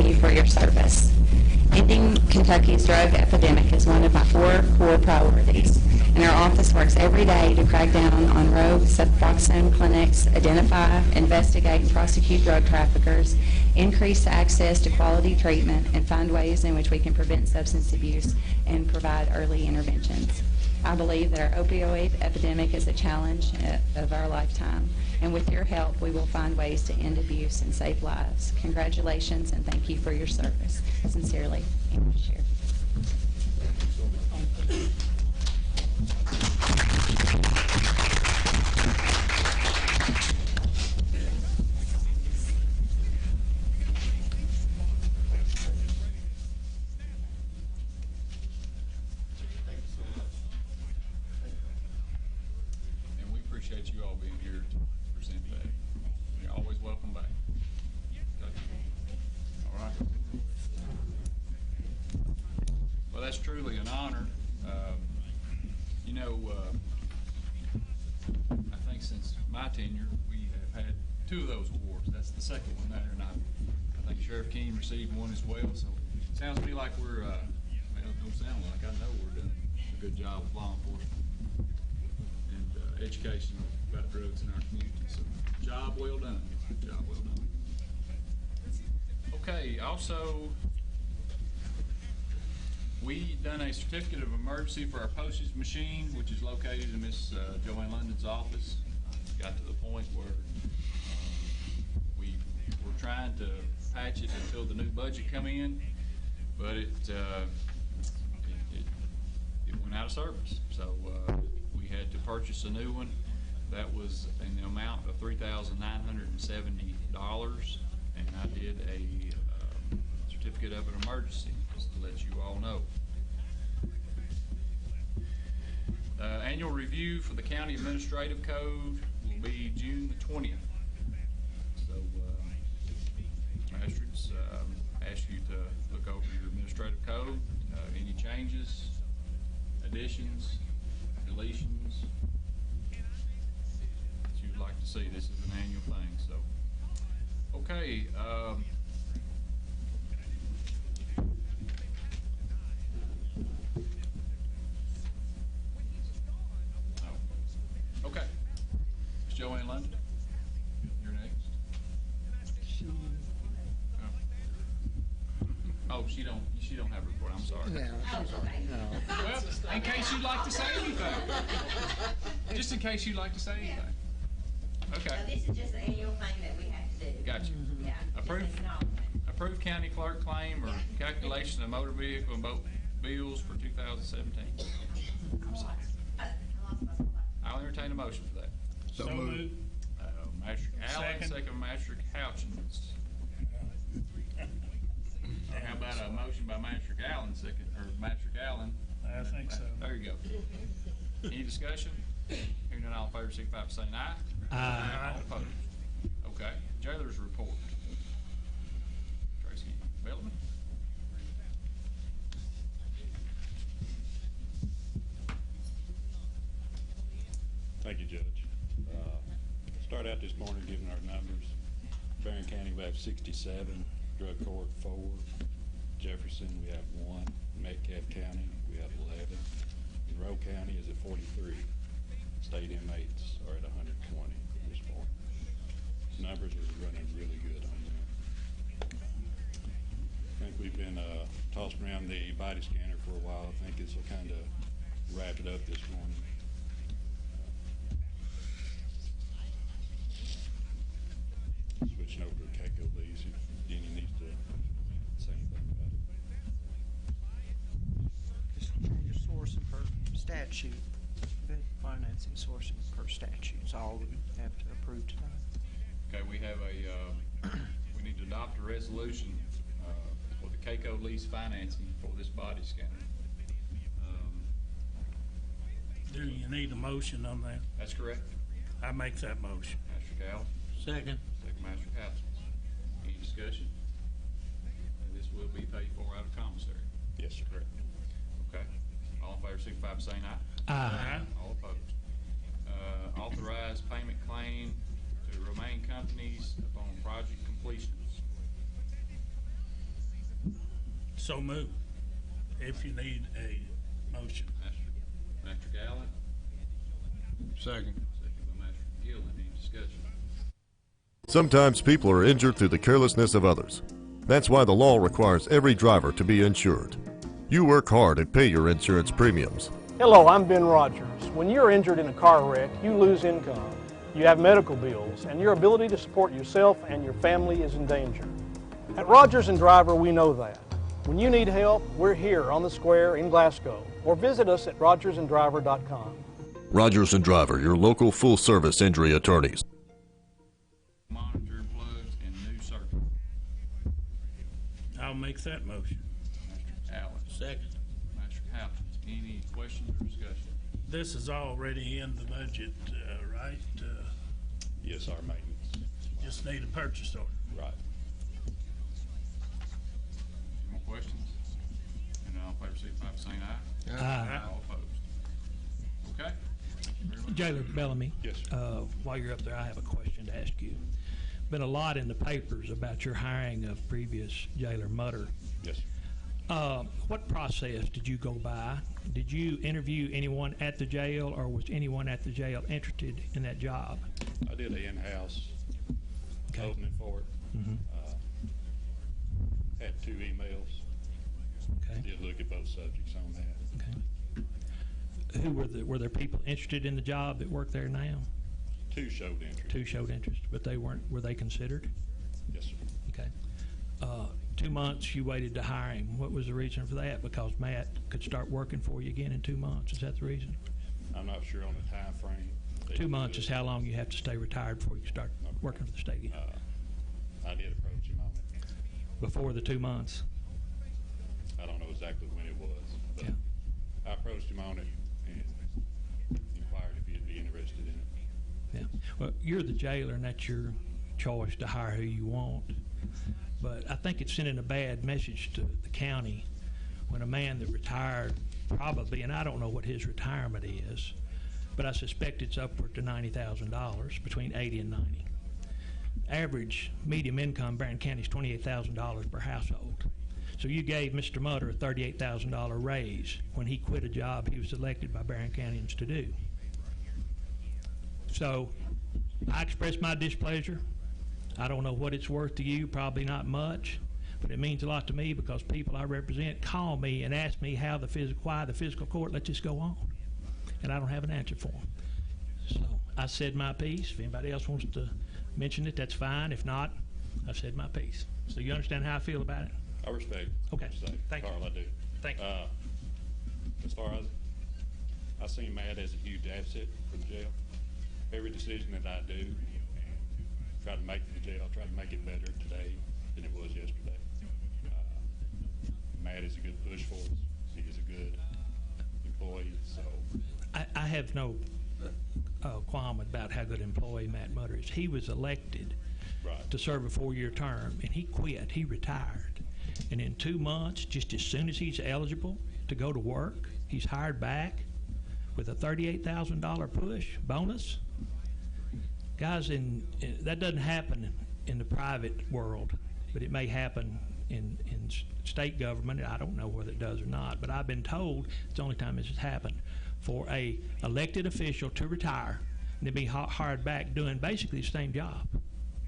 thanking you for your service. Ending Kentucky's drug epidemic is one of my 4 core priorities, and our office works every day to crack down on rogue Suboxone clinics, identify, investigate, and prosecute drug traffickers, increase access to quality treatment, and find ways in which we can prevent substance abuse and provide early interventions. I believe that our opioid epidemic is a challenge of our lifetime, and with your help, we will find ways to end abuse and save lives. Congratulations, and thank you for your service. Sincerely, Amy Shear. Appreciate you all being here to present that. You're always welcome back. Okay. All right. Well, that's truly an honor. You know, I think since my tenure, we have had 2 of those awards. That's the second one there, and I think Sheriff King received one as well. So it sounds to me like we're, well, it don't sound like, I know we're doing a good job with law enforcement. Education about drugs in our community. So, job well done. Job well done. Okay, also, we done a certificate of emergency for our postage machine, which is located in Miss Joanne London's office. Got to the point where we were trying to patch it until the new budget come in, but it went out of service. So, we had to purchase a new one. That was in the amount of $3,970, and I did a certificate of an emergency, just to let you all know. Annual review for the County Administrative Code will be June the 20th. So, Magistrates, ask you to look over your administrative code, any changes, additions, deletions that you'd like to see. This is an annual thing. So, okay. Okay. Ms. Joanne London, you're next. Oh, she don't have a report. I'm sorry. No, Well, in case you'd like to say anything. Just in case you'd like to say anything. Okay. So this is just the annual thing that we have to do. Gotcha. Yeah. Approved county clerk claim or calculation of motor vehicle and boat bills for 2017. I'm sorry. I'll entertain a motion for that. So moved. Master Allen, second Master Houchins. How about a motion by Master Allen, second, or Master Allen? I think so. There you go. Any discussion? Hearing none, all in favor, signify by saying aye. Aye. All opposed? Okay. Jailer's report. Tracy Bellman. Thank you, Judge. Start out this morning giving our numbers. Barron County, we have 67. Drug Court, 4. Jefferson, we have 1. Metcalfe County, we have 11. Monroe County is at 43. State inmates are at 120 this morning. Numbers are running really good on them. I think we've been tossing around the body scanner for a while. I think this will kind of wrap it up this morning. Switching over to Keiko, please, if Denny needs to say anything about it. Just change your sourcing per statute. The financing sourcing per statute is all we have to approve tonight. Okay, we have we need to adopt a resolution for the Keiko lease financing for this body scanner. Do you need a motion on that? That's correct. I make that motion. Master Cal. Second. Second Master Houchins. Any discussion? This will be paid for out of commissary. Yes, sir. Correct. Okay. All in favor, signify by saying aye. Aye. All opposed. Authorize payment claim to remain companies upon project completions. So move, if you need a motion. Master Gallant, Second. second by Master Gillen. Any discussion? Sometimes people are injured through the carelessness of others. That's why the law requires every driver to be insured. You work hard and pay your insurance premiums. Hello, I'm Ben Rogers. When you're injured in a car wreck, you lose income, you have medical bills, and your ability to support yourself and your family is in danger. At Rogers and Driver, we know that. When you need help, we're here on the square in Glasgow, or visit us at rogersanddriver.com. Rogers and Driver, your local full-service injury attorneys. Monitor plugs and new circuit. I'll make that motion. Master Allen, Second. Master Howland. Any questions or discussion? This is already in the budget, right? Yes, our maintenance. Just need a purchase order. Right. Any more questions? And all in favor, signify by saying aye. Aye. All opposed? Okay. Thank you very much. Jailer Bellamy. Yes, sir. While you're up there, I have a question to ask you. Been a lot in the papers about your hiring of previous jailer Mutter. Yes, sir. What process did you go by? Did you interview anyone at the jail, or was anyone at the jail interested in that job? I did an in-house Okay. opening for it. Mhm. Had 2 emails. Okay. Did look at both subjects on that. Okay. Were there people interested in the job that work there now? 2 showed interest. 2 showed interest, but were they considered? Yes, sir. Okay. 2 months you waited to hire him. What was the reason for that? Because Matt could start working for you again in 2 months. Is that the reason? I'm not sure on the time frame. 2 months is how long you have to stay retired before you can start working for the state again. I did approach him on it. Before the 2 months. I don't know exactly when it was, but Yeah. I approached him on it and inquired if he'd be interested in it. Yeah. Well, you're the jailer, and that's your choice to hire who you want. But I think it's sending a bad message to the county when a man that retired probably, and I don't know what his retirement is, but I suspect it's upward to $90,000, between 80 and 90. Average medium income Barron County is $28,000 per household. So you gave Mr. Mutter a $38,000 raise when he quit a job he was elected by Barron Countyans to do. So I expressed my displeasure. I don't know what it's worth to you, probably not much, but it means a lot to me because people I represent call me and ask me why the physical court let this go on, and I don't have an answer for them. So I said my piece. If anybody else wants to mention it, that's fine. If not, I've said my piece. So you understand how I feel about it? I respect Okay. what you say, Thank you. Carl, I do. Thank you. As far as, I see Matt as a huge asset for the jail. Every decision that I do, try to make the jail, try to make it better today than it was yesterday. Matt is a good push for us. He is a good employee, so. I have no qualm about how good an employee Matt Mutter is. He was elected Right. to serve a 4-year term, and he quit. He retired. And in 2 months, just as soon as he's eligible to go to work, he's hired back with a $38,000 push bonus. Guys, that doesn't happen in the private world, but it may happen in state government. I don't know whether it does or not, but I've been told it's the only time this has happened for a elected official to retire and to be hired back doing basically the same job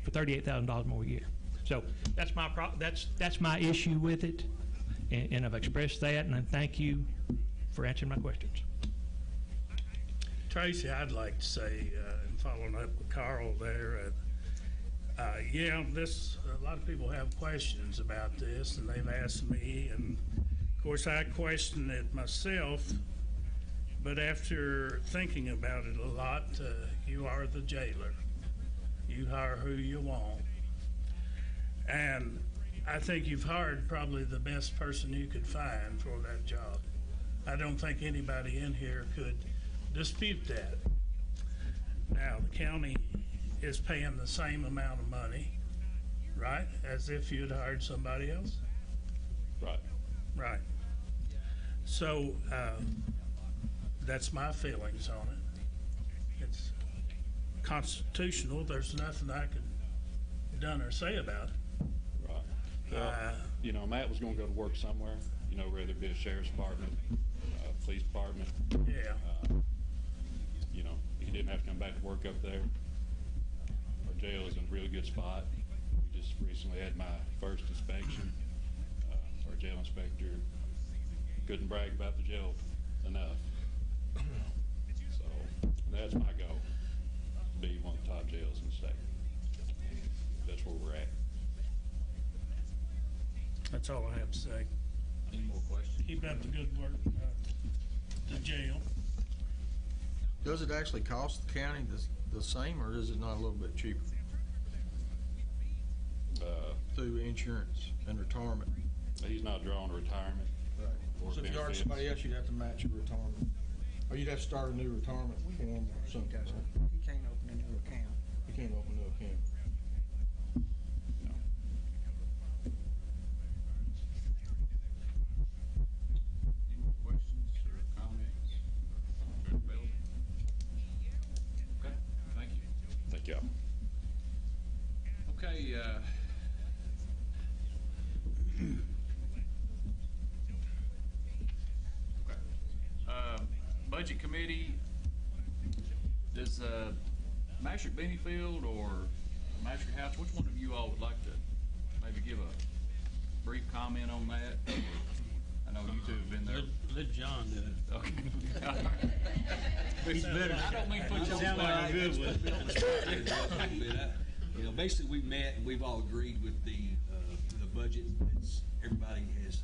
for $38,000 more a year. So that's my issue with it, and I've expressed that, and I thank you for answering my questions. Tracy, I'd like to say, and following up with Carl there, a lot of people have questions about this, and they've asked me, and of course I question it myself, but after thinking about it a lot, you are the jailer. You hire who you want. And I think you've hired probably the best person you could find for that job. I don't think anybody in here could dispute that. Now, the county is paying the same amount of money, right, as if you'd hired somebody else? Right. Right. So, that's my feelings on it. It's constitutional. There's nothing I could done or say about it. Right. you know, Matt was gonna go to work somewhere, you know, whether it be a sheriff's department, police department. Yeah. You know, he didn't have to come back to work up there. Our jail is in a really good spot. We just recently had my first inspection. Our jail inspector couldn't brag about the jail enough. So that's my goal, to be one of the top jails in the state. That's where we're at. That's all I have to say. Any more questions? Keep up the good work, the jail. Does it actually cost the county the same, or is it not a little bit cheaper through insurance and retirement? He's not drawing retirement. Or So if you hired benefits. somebody else, you'd have to match your retirement, or you'd have to start a new retirement form or something. He can't open a new account. You can't open a new account. No. Any more questions or comments? Director Bell? Okay, thank you. Thank y'all. Okay, okay. Budget committee, does, Master Benefield or Master House, which one of you all would like to maybe give a brief comment on that? I know you two have been there. Let John do it. Okay. He's better. I don't mean to put you on Sound the like spot. a good one. You know, basically, we met and we've all agreed with the budget. Everybody has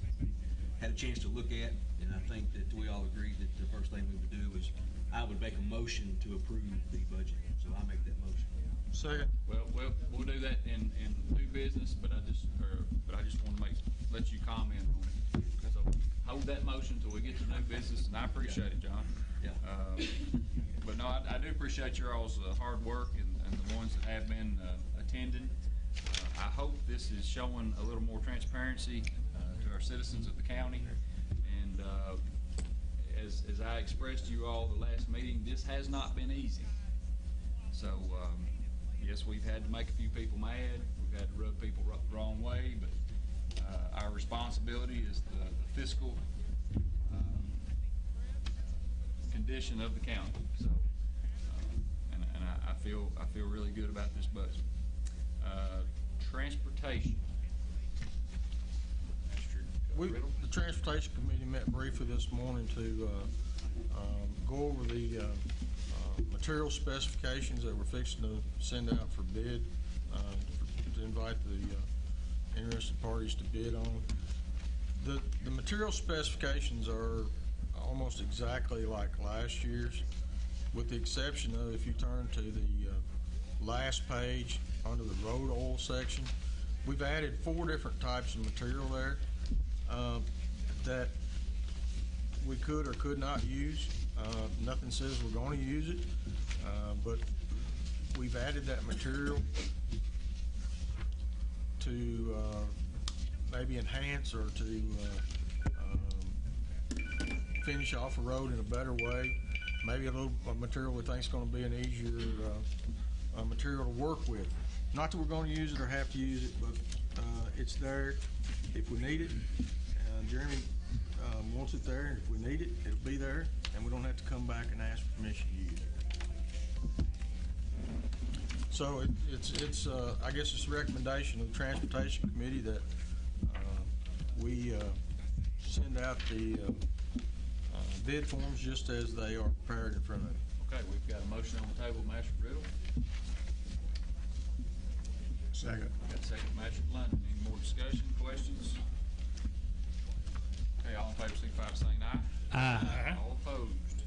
had a chance to look at, and I think that we all agreed that the first thing we would do is I would make a motion to approve the budget. So I make that motion. Second. Well, we'll do that in new business, but I just want to let you comment on it. So hold that motion till we get to new business, and I appreciate it, John. Yeah. But no, I do appreciate your all's hard work and the ones that have been attending. I hope this is showing a little more transparency to our citizens of the county. And as I expressed to you all the last meeting, this has not been easy. So yes, we've had to make a few people mad. We've had to rub people the wrong way, but our responsibility is the fiscal condition of the county. So, and I feel really good about this budget. Transportation. The Transportation Committee met briefly this morning to go over the material specifications that we're fixing to send out for bid, to invite the interested parties to bid on. The material specifications are almost exactly like last year's, with the exception of if you turn to the last page under the road oil section. We've added 4 different types of material there that we could or could not use. Nothing says we're going to use it, but we've added that material to maybe enhance or to finish off a road in a better way. Maybe a little material we think is going to be an easier material to work with. Not that we're going to use it or have to use it, but it's there if we need it. Jeremy wants it there, and if we need it, it'll be there, and we don't have to come back and ask for permission to use it. So it's I guess it's a recommendation of the Transportation Committee that we send out the bid forms just as they are prepared in front of you. Okay, we've got a motion on the table, Master Riddle. Second. Got a second, Master London. Any more discussion, questions? Okay, all in favor, signify by saying aye. Aye. All opposed?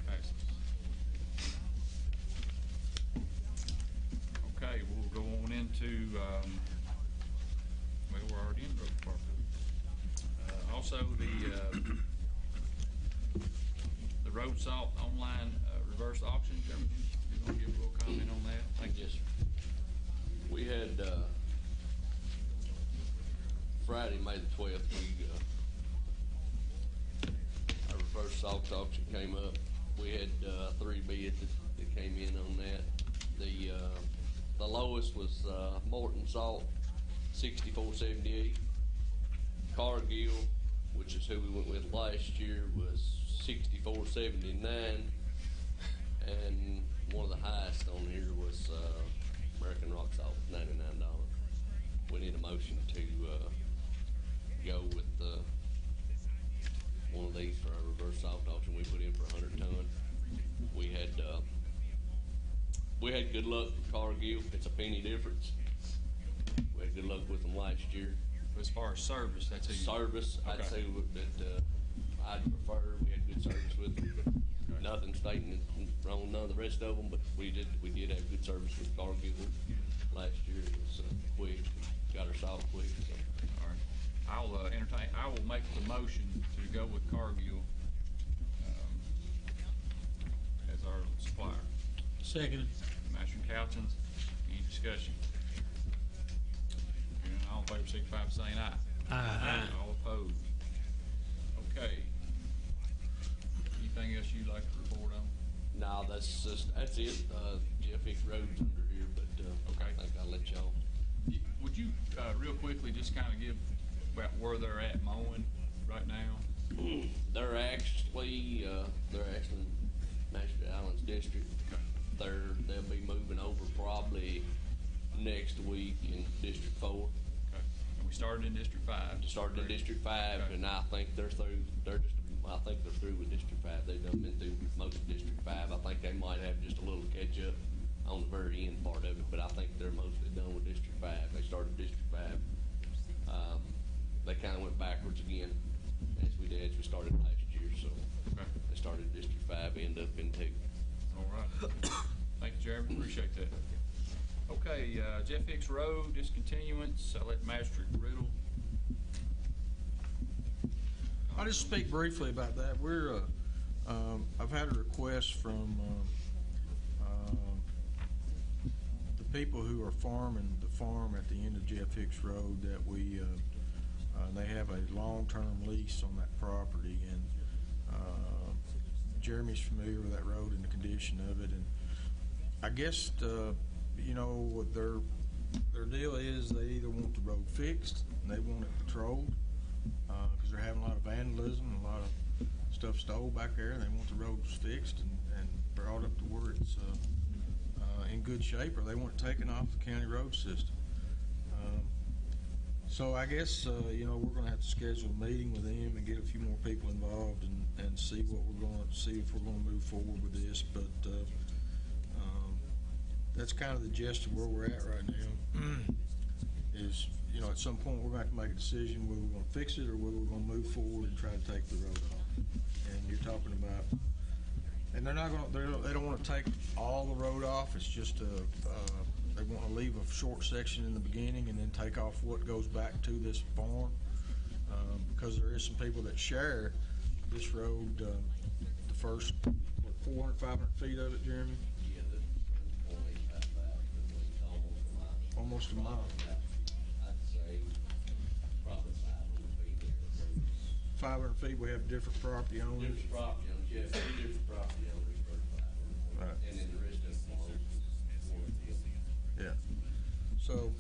Passes. Okay, we'll go on into, well, we're already in the road department. Also, the road salt online reverse auction. Jeremy, you want to give a little comment on that? Thank you. Yes, sir. We had, Friday, May the 12th, our reverse salt auction came up. We had 3 bids that came in on that. The lowest was Morton Salt, $64.78. Cargill, which is who we went with last year, was $64.79. And one of the highest on here was American Rock Salt, $99. We need a motion to go with one of these for our reverse salt auction we put in for 100 ton. We had good luck with Cargill. It's a penny difference. We had good luck with them last year. As far as service, that's who you. Service, I'd Okay. say that I'd prefer. We had good service with them. Okay. Nothing stating on none of the rest of them, but we did have good service with Cargill last year. It was quick, got our salt quick. So. All right. I will make the motion to go with Cargill as our supplier. Second. Master and Calkins, any discussion? Hearing none, all in favor, signify by saying aye. Aye. All opposed? Okay. Anything else you'd like to report on? No, that's it. Jeff Hicks Road's under here, but Okay. I think I'll let y'all. Would you, real quickly, just kind of give about where they're at mowing right now? They're actually in Master Allen's district. Okay. They'll be moving over probably next week in District 4. Okay. And we started in District 5. Started in District 5, Okay. and I think they're through. I think they're through with District 5. They've done been through most of District 5. I think they might have just a little catch up on the very end part of it, but I think they're mostly done with District 5. They started District 5. They kind of went backwards again as we started last year. So Okay. they started District 5, ended up in 2. All right. Thank you, Jeremy. Appreciate that. Okay, Jeff Hicks Road discontinuance. I'll let Master Riddle. I'll just speak briefly about that. I've had a request from the people who are farming the farm at the end of Jeff Hicks Road that they have a long-term lease on that property, and Jeremy's familiar with that road and the condition of it, and I guess what their deal is, they either want the road fixed and they want it patrolled because they're having a lot of vandalism and a lot of stuff stole back there, and they want the roads fixed and brought up to where it's in good shape, or they want it taken off the county road system. So I guess we're going to have to schedule a meeting with them and get a few more people involved and see what we're going to see if we're going to move forward with this. But that's kind of the gist of where we're at right now. Is at some point we're going to have to make a decision whether we're going to fix it or whether we're going to move forward and try to take the road off. And you're talking about, and they're not going to, they don't want to take all the road off. It's just they want to leave a short section in the beginning and then take off what goes back to this farm, because there is some people that share this road, the first 400, 500 feet of it, Jeremy? Yeah, that's only Almost a mile. I'd say probably 500 feet. 500 feet, we have different property owners. Different property owners, yeah, 3 different property owners for 500. Right. And then the rest of them are one deal. Yeah. So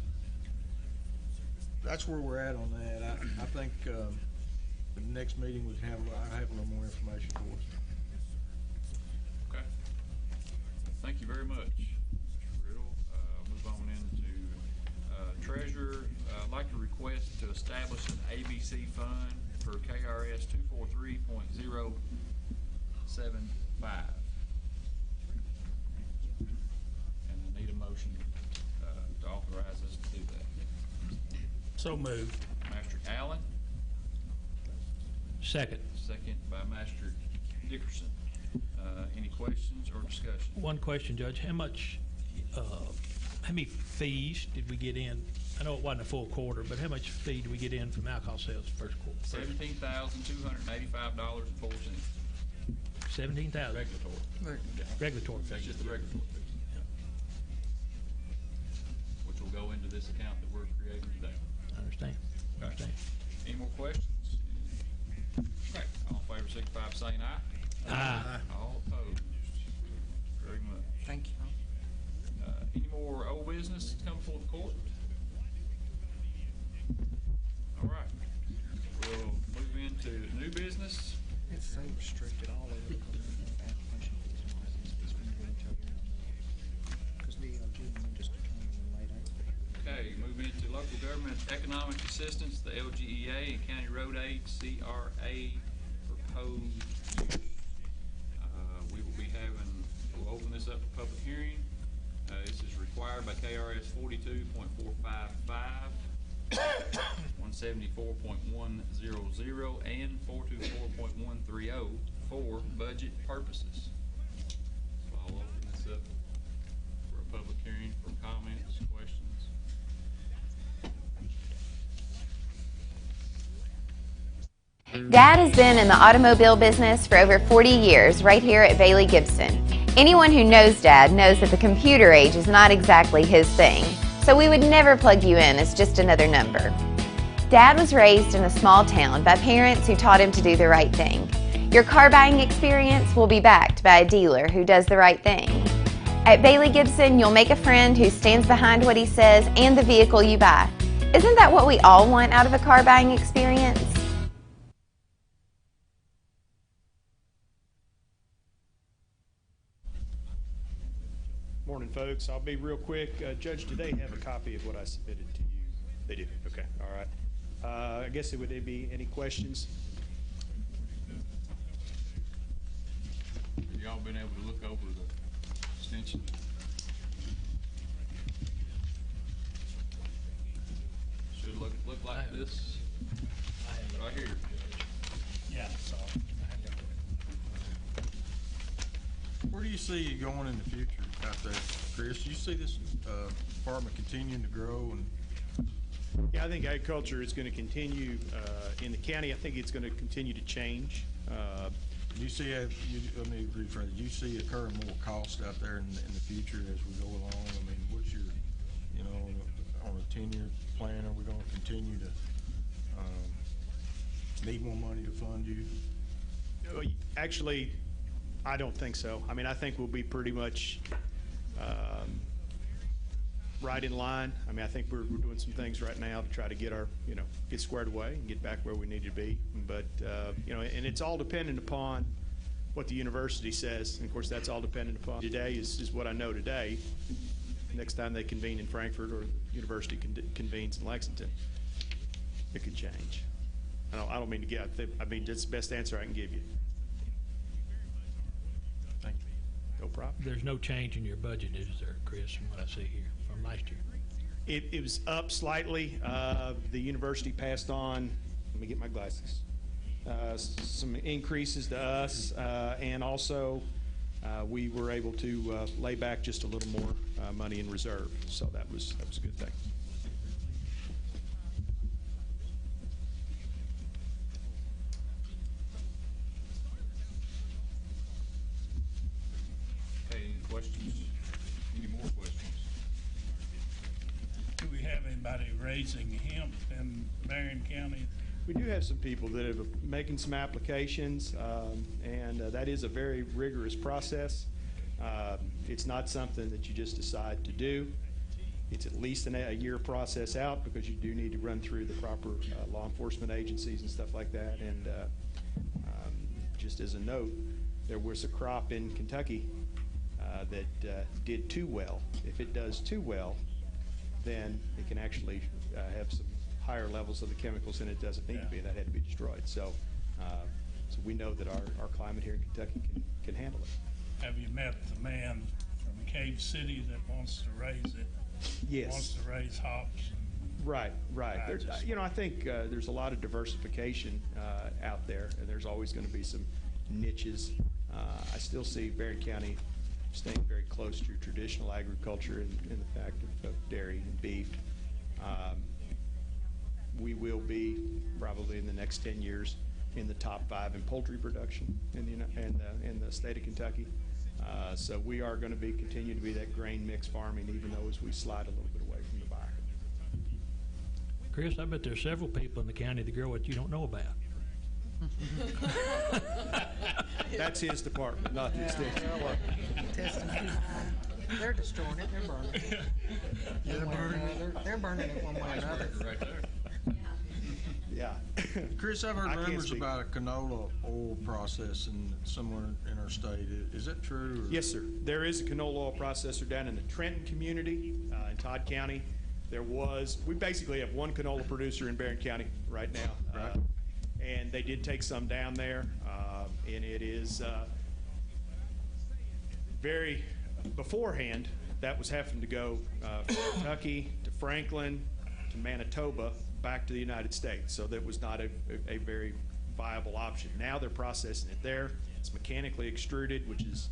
that's where we're at on that. I think the next meeting I have a little more information for us. Okay. Thank you very much, Mr. Riddle. Move on into treasurer. I'd like to request to establish an ABC fund for KRS 243.075. And I need a motion to authorize us to do that. So moved. Master Allen, Second. second by Master Dickerson. Any questions or discussion? One question, Judge. How many fees did we get in? I know it wasn't a full quarter, but how much fee did we get in from alcohol sales first quarter? $17,285.04. 17,000. Regulatory. Regulatory That's fee. just the regulatory fee. Which will go into this account that we're creating today. I understand. Okay. Understand. Any more questions? Okay, all in favor, signify by saying aye. Aye. All opposed? Very much. Thank you. Any more old business to come before the court? to new business. It's so restricted all over the application fees and licenses. Because DLG, we just determined in late April. Okay, moving into local government economic assistance, the LGEA and county road aid, CRA proposed use. We will be we'll open this up for public hearing. This is required by KRS 42.455, 174.100, and 424.130 for budget purposes. So I'll open this up for a public hearing for comments, questions. Dad has been in the automobile business for over 40 years right here at Bailey Gibson. Anyone who knows Dad knows that the computer age is not exactly his thing, so we would never plug you in as just another number. Dad was raised in a small town by parents who taught him to do the right thing. Your car buying experience will be backed by a dealer who does the right thing. At Bailey Gibson, you'll make a friend who stands behind what he says and the vehicle you buy. Isn't that what we all want out of a car buying experience? Morning, folks. I'll be real quick. Judge, do they have a copy of what I submitted to you? They do. Okay. All right. I guess would there be any questions? Have y'all been able to look over the extension? Should look like this right here. Yeah, so. Where do you see you going in the future out there, Chris? Do you see this department continuing to grow? And Yeah, I think agriculture is going to continue in the county. I think it's going to continue to change. do you see let me rephrase. Do you see occurring more cost out there in the future as we go along? I mean, what's your, on a 10-year plan? Are we going to continue to need more money to fund you? Actually, I don't think so. I mean, I think we'll be pretty much right in line. I mean, I think we're doing some things right now to try to get our, get squared away and get back where we need to be. But, and it's all dependent upon what the university says. And of course, that's all dependent upon today is what I know today. Next time they convene in Frankfurt or the university convenes in Lexington, it could change. I don't mean to get, I mean, that's the best answer I can give you. Thank you. No problem. There's no change in your budget, is there, Chris, from what I see here from last year? It was up slightly. The university passed on, let me get my glasses, some increases to us, and also we were able to lay back just a little more money in reserve. So that was a good thing. Questions? Any more questions? Do we have anybody raising hemp in Marion County? We do have some people that are making some applications, and that is a very rigorous process. It's not something that you just decide to do. It's at least a year process out because you do need to run through the proper law enforcement agencies and stuff like that. And just as a note, there was a crop in Kentucky that did too well. If it does too well, then it can actually have some higher levels of the chemicals than it doesn't need to be. That had to be destroyed. So, so we know that our climate here in Kentucky can handle it. Have you met the man from Cave City that wants to raise it? Yes. Wants to raise hops? Right. There's, I think there's a lot of diversification out there, and there's always going to be some niches. I still see Barron County staying very close to traditional agriculture in the fact of dairy and beef. We will be probably in the next 10 years in the top 5 in poultry production in the state of Kentucky. So we are going to continue to be that grain mix farming, even though as we slide a little bit away from the buyer. Chris, I bet there's several people in the county that grow what you don't know about. That's his department, not the extension department. They're destroying it. They're burning it. They're burning it one way or another. Right there. Yeah. Chris, I've I heard can't rumors speak. about a canola oil processing somewhere in our state. Is that true? Or? Yes, sir. There is a canola oil processor down in the Trenton community in Todd County. We basically have one canola producer in Barron County right now. Right. And they did take some down there, and it is very, beforehand, that was having to go from Kentucky to Franklin to Manitoba back to the United States. So that was not a very viable option. Now they're processing it there. It's mechanically extruded, which is,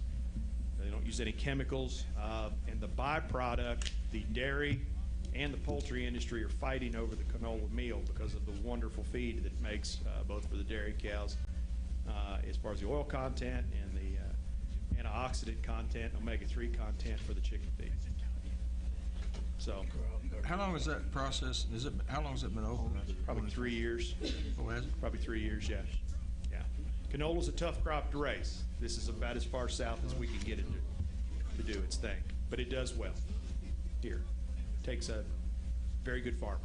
they don't use any chemicals. And the byproduct, the dairy and the poultry industry are fighting over the canola meal because of the wonderful feed that it makes, both for the dairy cows, as far as the oil content and the antioxidant content, omega-3 content for the chicken feed. So, How long is that process? How long has it been open? probably 3 years. Oh, has it? Probably 3 years, yeah. Yeah. Canola's a tough crop to raise. This is about as far south as we can get it to do its thing. But it does well here. Takes a very good farmer.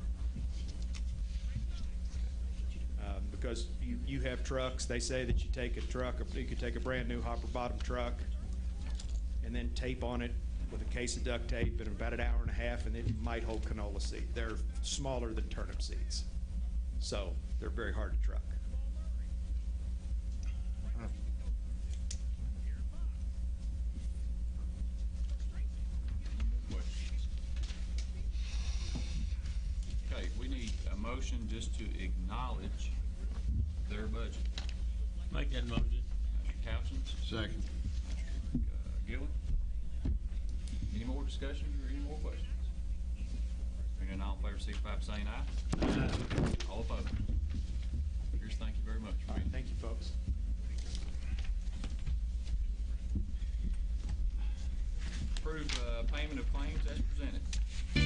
Because you have trucks, they say that you take a truck, you could take a brand new hopper bottom truck and then tape on it with a case of duct tape in about an hour and a half, and it might hold canola seed. They're smaller than turnip seeds, so they're very hard to truck. Okay, we need a motion just to acknowledge their budget. Make that motion. Mr. Couchins? Second. Mr. Gillen? Any more discussion or any more questions? Hearing none, all in favor, signify by saying aye. All opposed? Chris, thank you very much. All right, thank you, folks. Approve payment of claims as presented.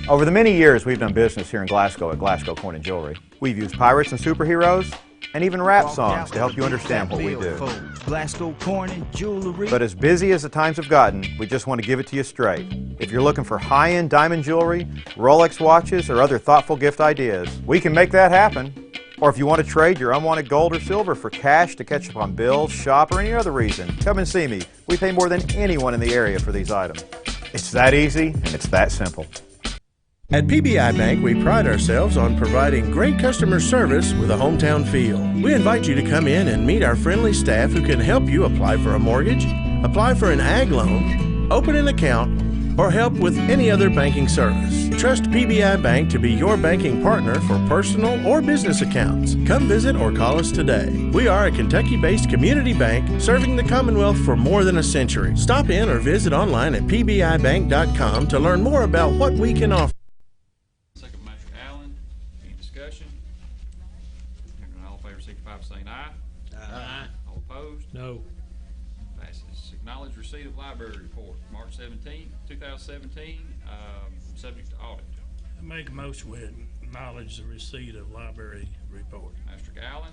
Over the many years we've done business here in Glasgow at Glasgow Coin and Jewelry, we've used pirates and superheroes and even rap songs to help you understand what we do. Glasgow Coin and Jewelry. But as busy as the times have gotten, we just want to give it to you straight. If you're looking for high-end diamond jewelry, Rolex watches, or other thoughtful gift ideas, we can make that happen. Or if you want to trade your unwanted gold or silver for cash to catch up on bills, shop, or any other reason, come and see me. We pay more than anyone in the area for these items. It's that easy and it's that simple. At PBI Bank, we pride ourselves on providing great customer service with a hometown feel. We invite you to come in and meet our friendly staff who can help you apply for a mortgage, apply for an ag loan, open an account, or help with any other banking service. Trust PBI Bank to be your banking partner for personal or business accounts. Come visit or call us today. We are a Kentucky-based community bank serving the Commonwealth for more than a century. Stop in or visit online at pbibank.com to learn more about what we can offer. Second by Mr. Allen. Any discussion? Hearing none, all in favor, signify by saying aye. Aye. All opposed? No. Passes. Acknowledge receipt of library report, March 17, 2017, subject to audit. I make a motion we acknowledge the receipt of library report. Master Allen,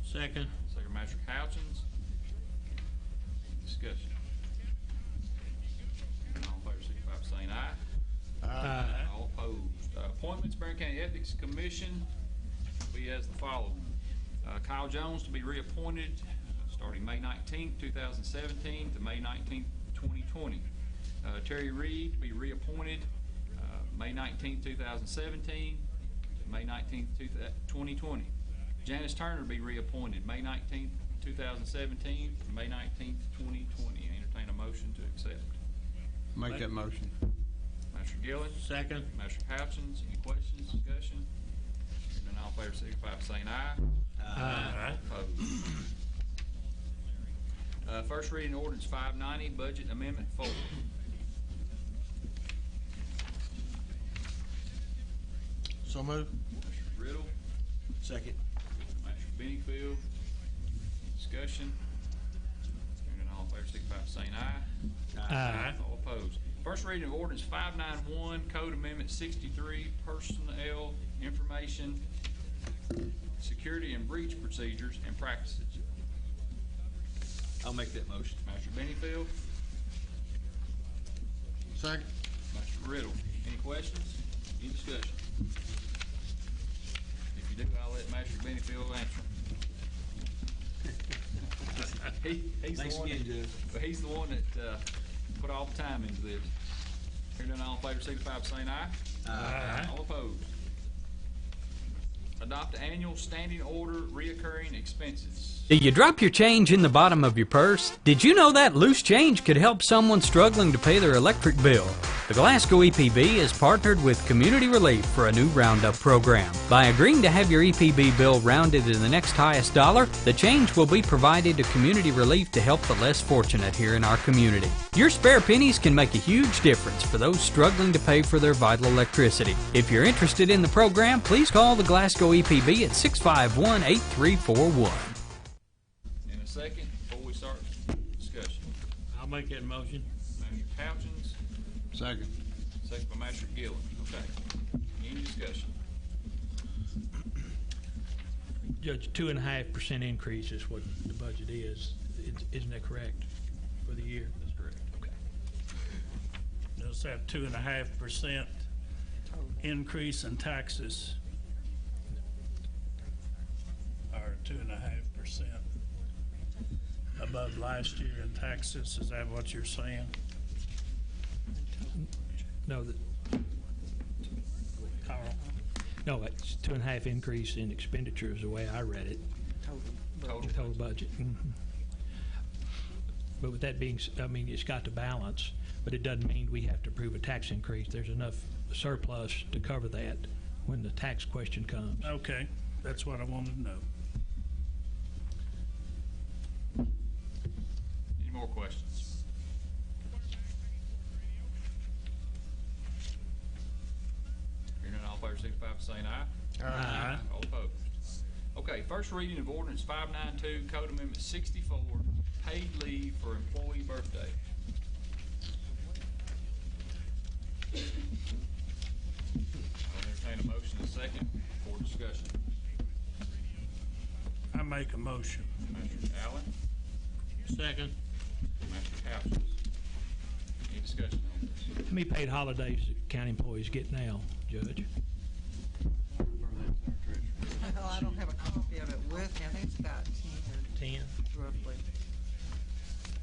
Second. second Master Couchins. Discussion. Hearing none, all in favor, signify by saying aye. Aye. All opposed. Appointments, Barron County Ethics Commission will be as the following. Kyle Jones to be reappointed starting May 19th, 2017 to May 19th, 2020. Terry Reed to be reappointed May 19th, 2017 to May 19th, 2020. Janice Turner to be reappointed May 19th, 2017 to May 19th, 2020. Entertain a motion to accept. Make that motion. Master Gillen. Second. Master Couchins. Any questions, discussion? Hearing none, all in favor, signify by saying aye. Aye. All opposed. First reading ordinance 590, budget amendment 4. So moved. Mr. Riddle. Second. Master Bennyfield. Discussion. Hearing none, all in favor, signify by saying aye. Aye. All opposed. First reading of ordinance 591, Code Amendment 63, Personnel Information, Security and Breach Procedures and Practices. I'll make that motion. Master Bennyfield. Second. Master Riddle. Any questions? Any discussion? Danny Field answering. He's Thanks the one again, Judge. But he's the one that put all the time into this. Hearing none, all in favor, signify by saying aye. Aye. All opposed. Adopt annual standing order reoccurring expenses. Do you drop your change in the bottom of your purse? Did you know that loose change could help someone struggling to pay their electric bill? The Glasgow EPB has partnered with Community Relief for a new roundup program. By agreeing to have your EPB bill rounded to the next highest dollar, the change will be provided to Community Relief to help the less fortunate here in our community. Your spare pennies can make a huge difference for those struggling to pay for their vital electricity. If you're interested in the program, please call the Glasgow EPB at 651-8341. In a second, before we start discussion. I'll make that motion. Master Couchins, Second. second by Master Gillen. Okay. Any discussion? Judge, 2.5% increase is what the budget is. Isn't that correct for the year? That's correct. Okay. Does that 2.5% increase in taxes? Or 2.5% above last year in taxes? Is that what you're saying? No, Carl? no, it's 2.5 increase in expenditures, the way I read it. Total budget. Mhm. But with that being, I mean, it's got to balance, but it doesn't mean we have to approve a tax increase. There's enough surplus to cover that when the tax question comes. Okay, that's what I wanted to know. Any more questions? Hearing none, all in favor, signify by saying aye. Aye. All opposed. Okay, first reading of ordinance 592, Code Amendment 64, paid leave for employee birthday. I'll entertain a motion in a second for discussion. I make a motion. Master Allen, Second. Master Couchins. Any discussion on this? How many paid holidays do county employees get now, Judge? Well, I don't have a copy of it with me. I think it's about 10 10? roughly.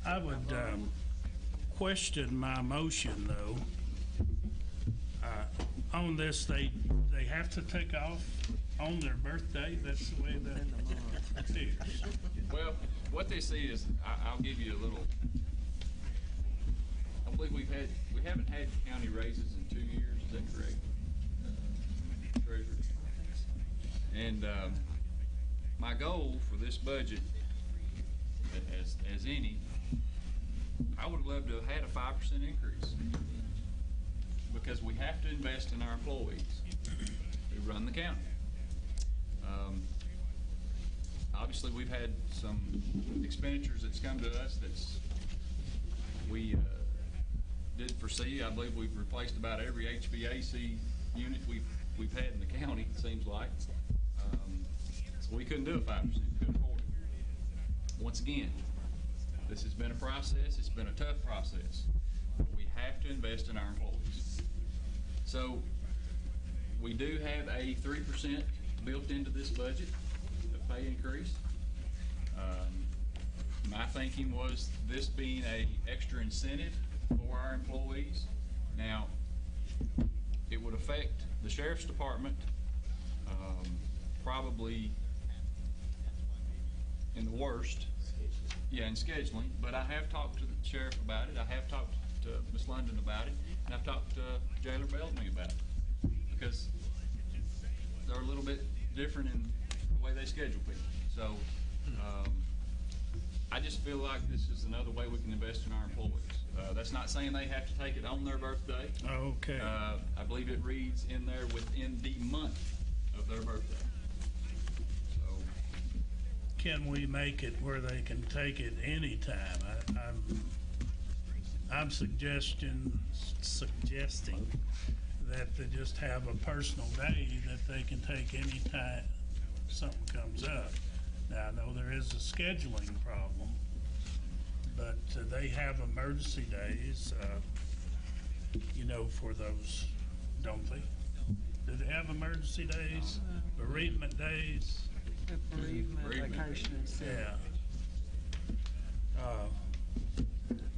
I would question my motion, though. On this, they have to take off on their birthday. That's the way that it is. Well, what they see is, I'll give you a little, I believe we haven't had county raises in 2 years, is that correct? Treasurer? And, my goal for this budget, as any, I would love to have had a 5% increase. Because we have to invest in our employees who run the county. Obviously, we've had some expenditures that's come to us we did foresee. I believe we've replaced about every HVAC unit we've had in the county, it seems like. So we couldn't do a 5%, couldn't afford it. Once again, this has been a process, it's been a tough process. We have to invest in our employees. So we do have a 3% built into this budget of pay increase. My thinking was this being a extra incentive for our employees. Now, it would affect the sheriff's department probably in the worst, in scheduling, but I have talked to the sheriff about it, I have talked to Ms. London about it, and I've talked to Jailer Bellamy about it, because they're a little bit different in the way they schedule people. So, I just feel like this is another way we can invest in our employees. That's not saying they have to take it on their birthday. Okay. I believe it reads in there within the month of their birthday. So, Can we make it where they can take it anytime? I'm suggesting that they just have a personal day that they can take anytime something comes up. Now, I know there is a scheduling problem, but they have emergency days, for those, don't they? Do they have emergency days, bereavement days? Bereavement, vacation, and sick. Yeah.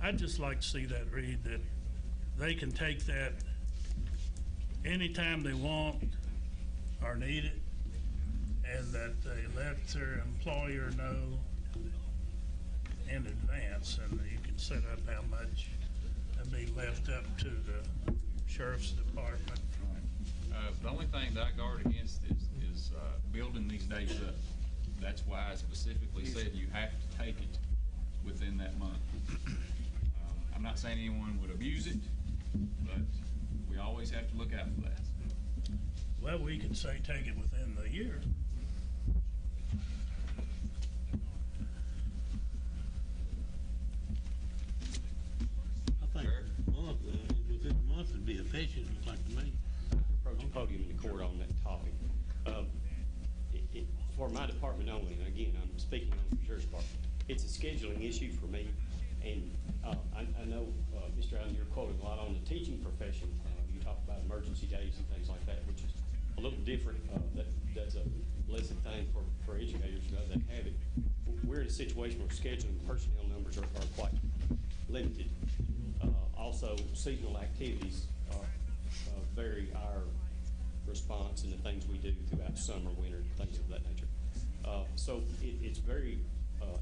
I'd just like to see that read that they can take that anytime they want or need it, and that they let their employer know in advance, and you can set up how much and be left up to the sheriff's department. The only thing that I guard against is building these days up. That's why I specifically said you have to take it within that month. I'm not saying anyone would abuse it, but we always have to look out for that. Well, we can say take it within the year. I think within a month would be efficient, looks like to me. Approach the podium in the court on that topic. For my department only, and again, I'm speaking on the sheriff's department, it's a scheduling issue for me. And I know, Mr. Allen, you're quoting a lot on the teaching profession. You talk about emergency days and things like that, which is a little different. That's a lesson thing for educators that have it. We're in a situation where scheduling personnel numbers are quite limited. Also, seasonal activities vary our response and the things we do throughout summer, winter, things of that nature. So it's very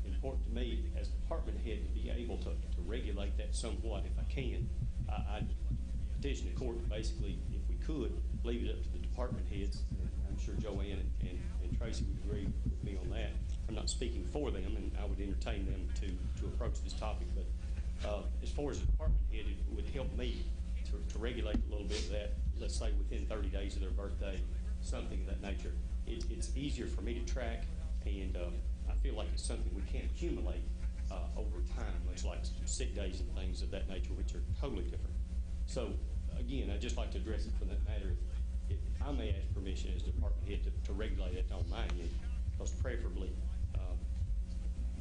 important to me as department head to be able to regulate that somewhat if I can. I petition the court to basically, if we could, leave it up to the department heads. I'm sure Joanne and Tracy would agree with me on that. I'm not speaking for them, and I would entertain them to approach this topic, but as far as the department head, it would help me to regulate a little bit of that, let's say within 30 days of their birthday, something of that nature. It's easier for me to track, and I feel like it's something we can't accumulate over time, much like sick days and things of that nature, which are totally different. So, again, I'd just like to address it for that matter. If I may ask permission as department head to regulate it on my end, because preferably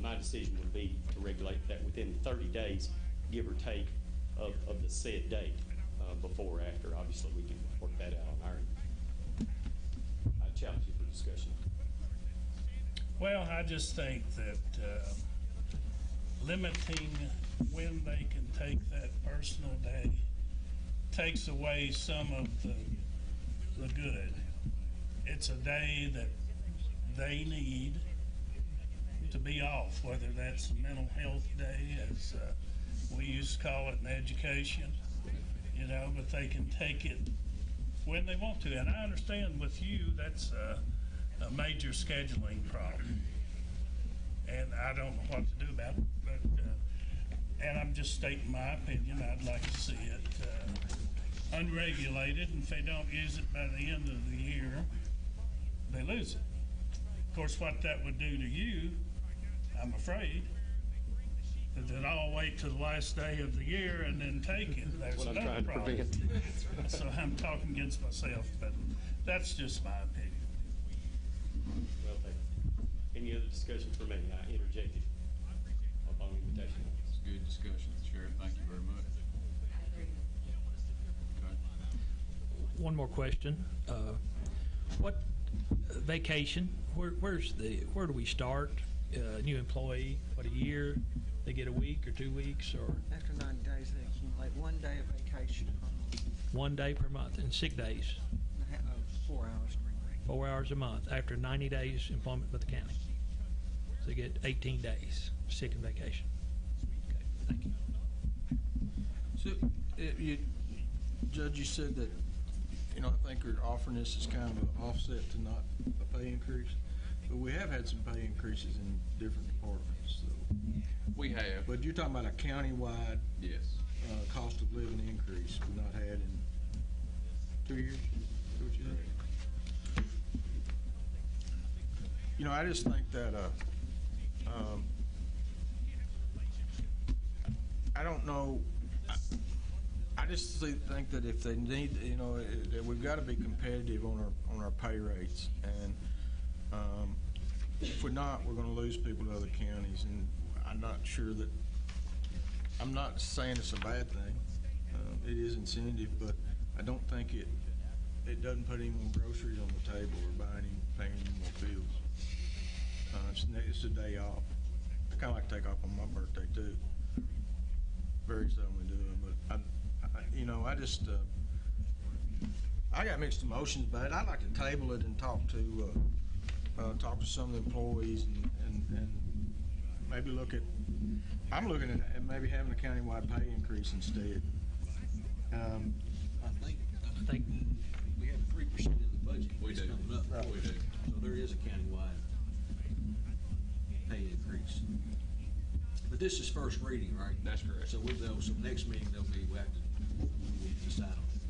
my decision would be to regulate that within 30 days, give or take, of the said date. Before or after, obviously we can work that out on our end. I challenge you for discussion. Well, I just think that limiting when they can take that personal day takes away some of the good. It's a day that they need to be off, whether that's a mental health day, as we used to call it in education. You know, but they can take it when they want to. And I understand with you, that's a major scheduling problem. And I don't know what to do about it, but, and I'm just stating my opinion. I'd like to see it unregulated, and if they don't use it by the end of the year, they lose it. Of course, what that would do to you, I'm afraid, that I'll wait till the last day of the year and then take it. There's what I'm another trying to problem. prevent. So I'm talking against myself, but that's just my opinion. Well, thank you. Any other discussion for me? I interjected upon invitation. It's a good discussion, Sheriff. Thank you very much. Okay. One more question. What vacation? Where do we start? New employee, what, a year? They get a week or 2 weeks, or After 90 days, they accumulate 1 day of vacation per month. 1 day per month, and sick days, 4 hours. 4 hours a month after 90 days employment with the county. So they get 18 days sick and vacation. Okay, thank you. So, Judge, you said that, I think you're offering this as kind of an offset to not a pay increase. But we have had some pay increases in different departments. So. We have. But you're talking about a countywide Yes. Cost of living increase we've not had in 2 years? Is that what you said? I just think that I don't know. I just think that if they need, that we've got to be competitive on our pay rates, and if we're not, we're going to lose people to other counties. And I'm not sure that. I'm not saying it's a bad thing. It is incentive, but I don't think it doesn't put any more groceries on the table or paying any more bills. it's a day off. I kinda like to take off on my birthday too. Very seldom do it, but you know, I got mixed emotions about it. I'd like to table it and talk to some of the employees and maybe I'm looking at maybe having a countywide pay increase instead. I think we have 3% in the budget. We do. Coming up. Right. We do. So there is a countywide pay increase. But this is first reading, right? That's correct. So so next meeting we'll have to decide on it.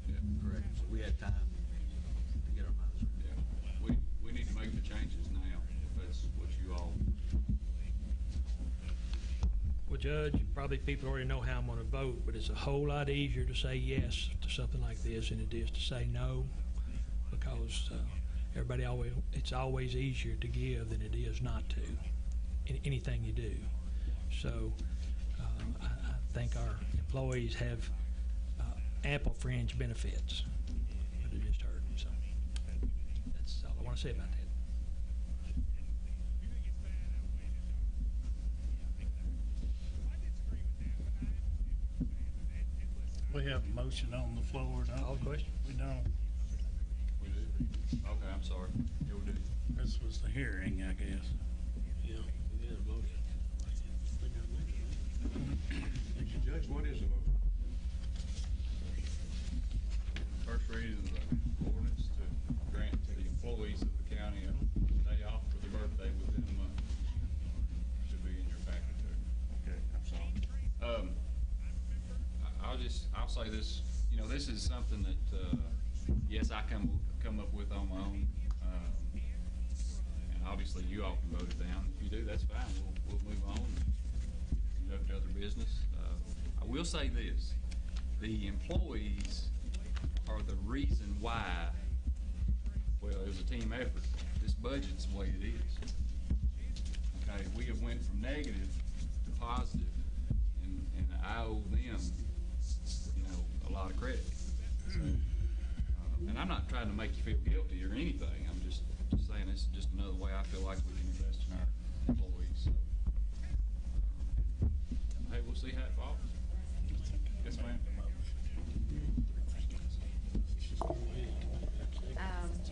Yeah. Correct. So we have time to get our minds right. Yeah. We need to make the changes now, if that's what you all. Well, Judge, probably people already know how I'm going to vote, but it's a whole lot easier to say yes to something like this than it is to say no, because it's always easier to give than it is not to, in anything you do. So I think our employees have ample fringe benefits that I just heard. So that's all I want to say about that. We have a motion on the floor, don't we? Call the question? We don't. We do. Okay, I'm sorry. Yeah, we do. This was the hearing, I guess. Yeah, we got a motion. Judge, what is the motion? First reading of the ordinance to grant to the employees of the county a day off for their birthday within a month. Should be in your packet too. Okay, I'm sorry. I'll say this, you know, this is something that, yes, I come up with on my own. And obviously you all can vote it down. If you do, that's fine. We'll move on and conduct other business. I will say this, the employees are the reason why, well, it was a team effort. This budget's the way it is. Okay, we have went from negative to positive, and I owe them, you know, a lot of credit. So, and I'm not trying to make you feel guilty or anything. I'm just saying this is just another way I feel like we can invest in our employees. So, hey, we'll see how it falls. Yes, ma'am.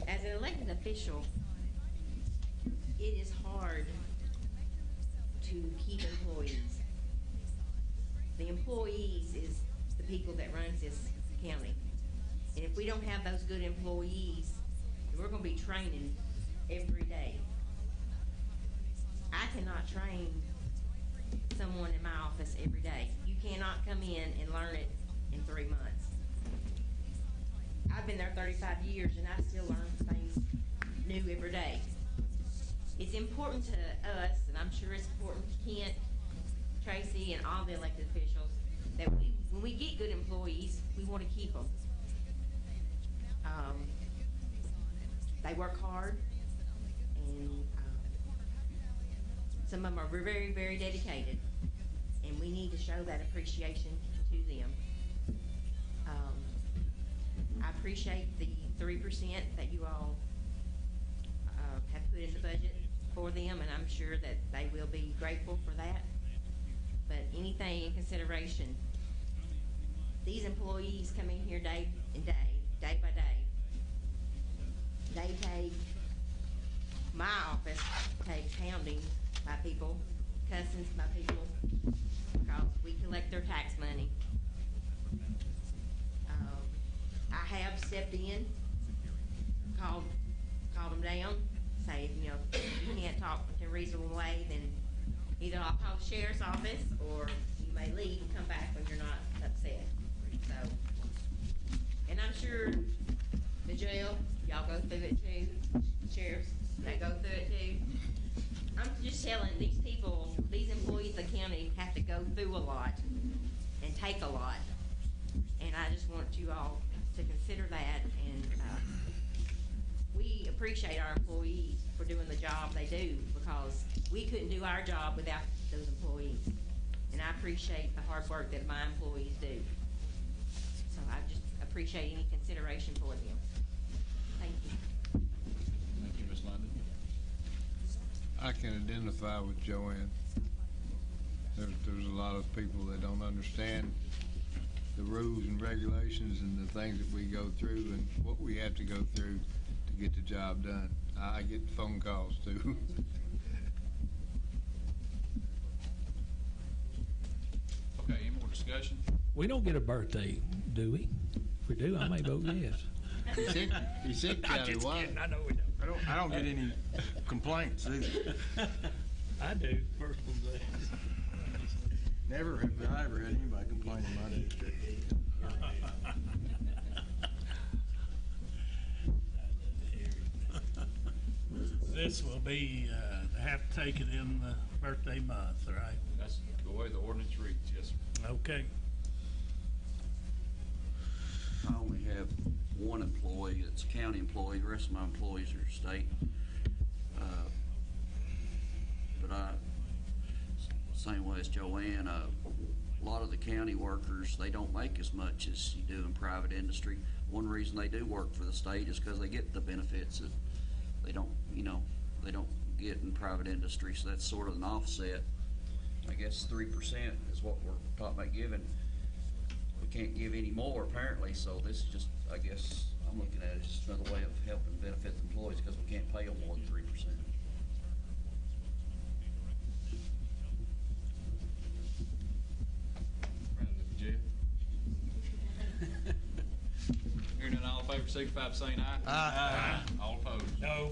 As an elected official, it is hard to keep employees. The employees is the people that runs this county. And if we don't have those good employees, then we're gonna be training every day. I cannot train someone in my office every day. You cannot come in and learn it in 3 months. I've been there 35 years and I still learn things new every day. It's important to us, and I'm sure it's important to Kent, Tracy, and all the elected officials, that when we get good employees, we want to keep them. They work hard, and some of them are very, very dedicated, and we need to show that appreciation to them. I appreciate the 3% that you all have put in the budget for them, and I'm sure that they will be grateful for that. But anything in consideration, these employees come in here day by day. They take, my office takes hounding by people, cussing by people, because we collect their tax money. I have stepped in, called them down, say, you know, if you can't talk in a reasonable way, then either I'll call the sheriff's office, or you may leave and come back when you're not upset. So, and I'm sure the jail, y'all go through it too, sheriffs, they go through it too. I'm just telling these people, these employees of the county have to go through a lot and take a lot. And I just want you all to consider that, and we appreciate our employees for doing the job they do, because we couldn't do our job without those employees. And I appreciate the hard work that my employees do. So I just appreciate any consideration for them. Thank you. Thank you, Ms. London. I can identify with Joanne. There's a lot of people that don't understand the rules and regulations and the things that we go through and what we have to go through to get the job done. I get phone calls too. Okay, any more discussion? We don't get a birthday, do we? If we do, I may vote yes. He said County Wide. I know we don't. I don't get any complaints either. I do. First one's there. Never have I ever had anybody complain in my district. This will be, have to take it in the birthday month, right? That's the way the ordinance reads, yes, sir. Okay. I only have one employee, it's a county employee, the rest of my employees are state. But same way as Joanne, a lot of the county workers, they don't make as much as you do in private industry. One reason they do work for the state is because they get the benefits that they don't, they don't get in private industry, so that's sort of an offset. I guess 3% is what we're talking about giving. We can't give any more apparently, so this is just, I guess, I'm looking at it as just another way of helping benefit the employees because we can't pay them more than 3%. Hearing none, all in favor, signify by saying aye. Aye. All opposed? No.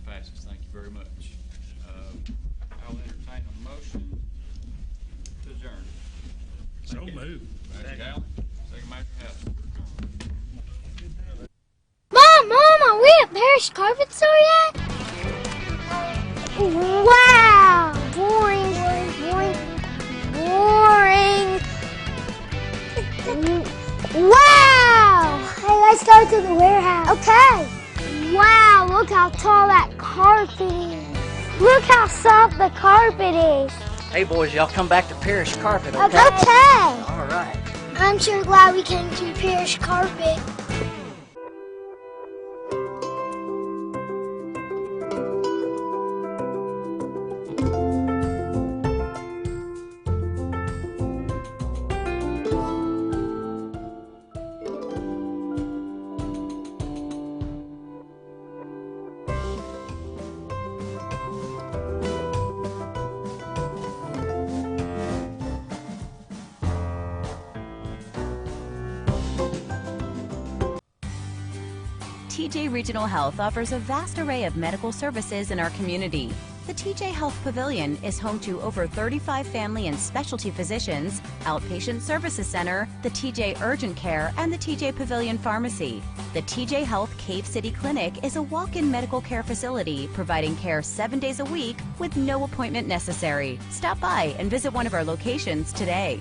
Passes. Thank you very much. I'll entertain a motion to adjourn. So moved. Manager Gallen, second Manager House. Mom, are we at Parish Carpet Store yet? Wow! Boring. Wow! Hey, let's go to the warehouse. Okay. Wow, look how tall that carpet is. Look how soft the carpet is. Hey boys, y'all come back to Parish Carpet, okay? Okay. All right. I'm sure glad we came to Parish Carpet. TJ Regional Health offers a vast array of medical services in our community. The TJ Health Pavilion is home to over 35 family and specialty physicians, outpatient services center, the TJ Urgent Care, and the TJ Pavilion Pharmacy. The TJ Health Cave City Clinic is a walk-in medical care facility providing care 7 days a week with no appointment necessary. Stop by and visit one of our locations today.